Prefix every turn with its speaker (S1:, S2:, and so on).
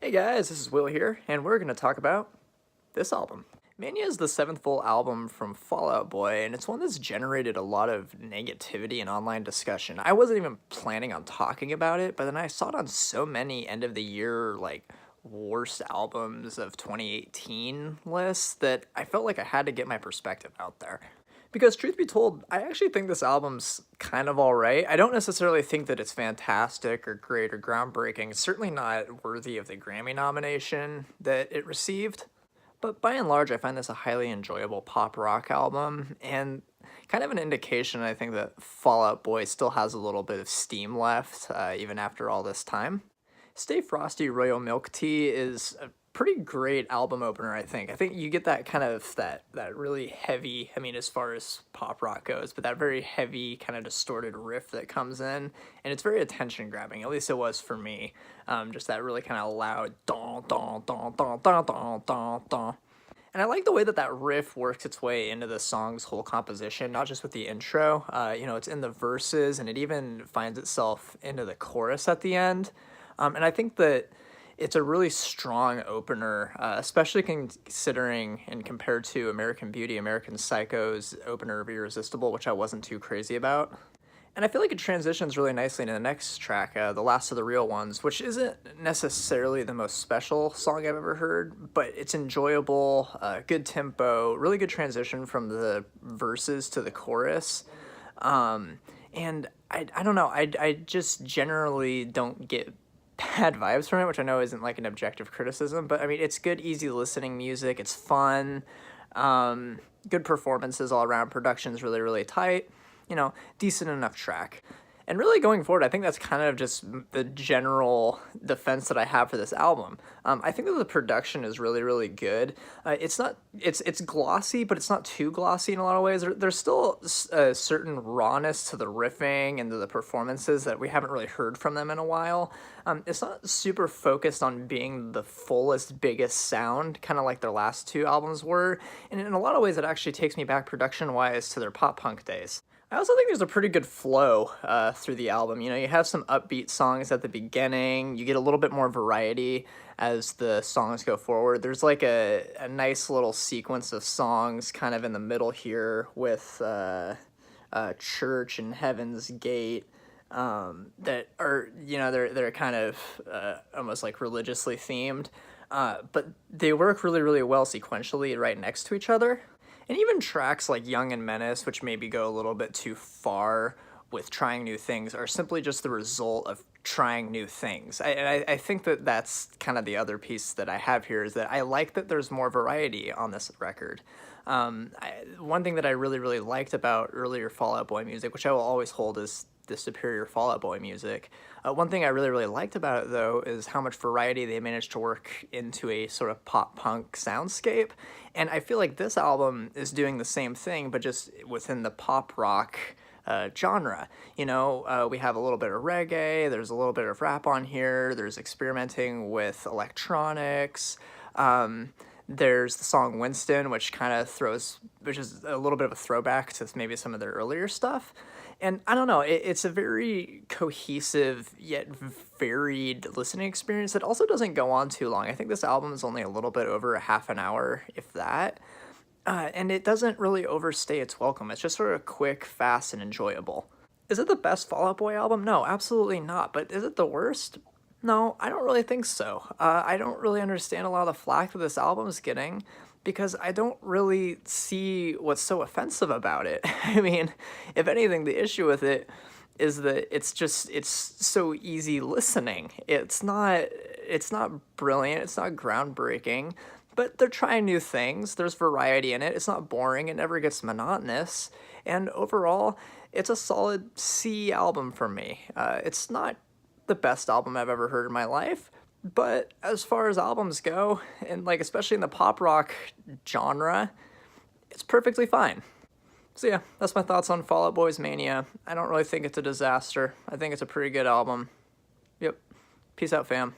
S1: Hey guys, this is Will here, and we're going to talk about this album. Mania is the seventh full album from Fall Out Boy, and it's one that's generated a lot of negativity and online discussion. I wasn't even planning on talking about it, but then I saw it on so many end of the year, worst albums of 2018 lists that I felt like I had to get my perspective out there. Because truth be told, I actually think this album's kind of alright. I don't necessarily think that it's fantastic or great or groundbreaking. It's certainly not worthy of the Grammy nomination that it received. But by and large, I find this a highly enjoyable pop rock album, and kind of an indication, I think, that Fall Out Boy still has a little bit of steam left, even after all this time. Stay Frosty Royal Milk Tea is a pretty great album opener, I think. I think you get that kind of, that really heavy, I mean, as far as pop rock goes, but that very heavy, kind of distorted riff that comes in, and it's very attention-grabbing, at least it was for me. Just that really kind of loud, don, don, don, don, don, don, don, don. And I like the way that that riff works its way into the song's whole composition, not just with the intro. It's in the verses, and it even finds itself into the chorus at the end. And I think that it's a really strong opener, especially considering and compared to American Beauty, American Psycho's opener of Irresistible, which I wasn't too crazy about. And I feel like it transitions really nicely into the next track, The Last of the Real Ones, which isn't necessarily the most special song I've ever heard, but it's enjoyable, good tempo, really good transition from the verses to the chorus. And I don't know, I just generally don't get bad vibes from it, which I know isn't like an objective criticism, but I mean, it's good, easy listening music, it's fun, good performances all around, production's really, really tight. Decent enough track. And really going forward, I think that's kind of just the general defense that I have for this album. I think that the production is really, really good. It's glossy, but it's not too glossy in a lot of ways. There's still a certain rawness to the riffing and to the performances that we haven't really heard from them in a while. It's not super focused on being the fullest, biggest sound, kind of like their last two albums were. And in a lot of ways, it actually takes me back production-wise to their pop-punk days. I also think there's a pretty good flow through the album. You have some upbeat songs at the beginning. You get a little bit more variety as the songs go forward. There's like a nice little sequence of songs kind of in the middle here with Church and Heaven's Gate that are, they're kind of almost like religiously themed. But they work really, really well sequentially right next to each other. And even tracks like Young and Menace, which maybe go a little bit too far with trying new things, are simply just the result of trying new things. I think that that's kind of the other piece that I have here, is that I like that there's more variety on this record. One thing that I really, really liked about earlier Fall Out Boy music, which I will always hold as the superior Fall Out Boy music. One thing I really, really liked about it, though, is how much variety they managed to work into a sort of pop-punk soundscape. And I feel like this album is doing the same thing, but just within the pop-rock genre. We have a little bit of reggae, there's a little bit of rap on here, there's experimenting with electronics, there's the song Winston, which is a little bit of a throwback to maybe some of their earlier stuff. And I don't know, it's a very cohesive yet varied listening experience that also doesn't go on too long. I think this album is only a little bit over a half an hour, if that. And it doesn't really overstay its welcome. It's just sort of quick, fast, and enjoyable. Is it the best Fall Out Boy album? No, absolutely not. But is it the worst? No, I don't really think so. I don't really understand a lot of the flack that this album is getting, because I don't really see what's so offensive about it. I mean, if anything, the issue with it is that it's so easy listening. It's not brilliant, it's not groundbreaking, but they're trying new things. There's variety in it. It's not boring. It never gets monotonous. And overall, it's a solid C album for me. It's not the best album I've ever heard in my life, but as far as albums go, and especially in the pop rock genre, it's perfectly fine. So yeah, that's my thoughts on Fall Out Boy's Mania. I don't really think it's a disaster. I think it's a pretty good album. Yep. Peace out, fam.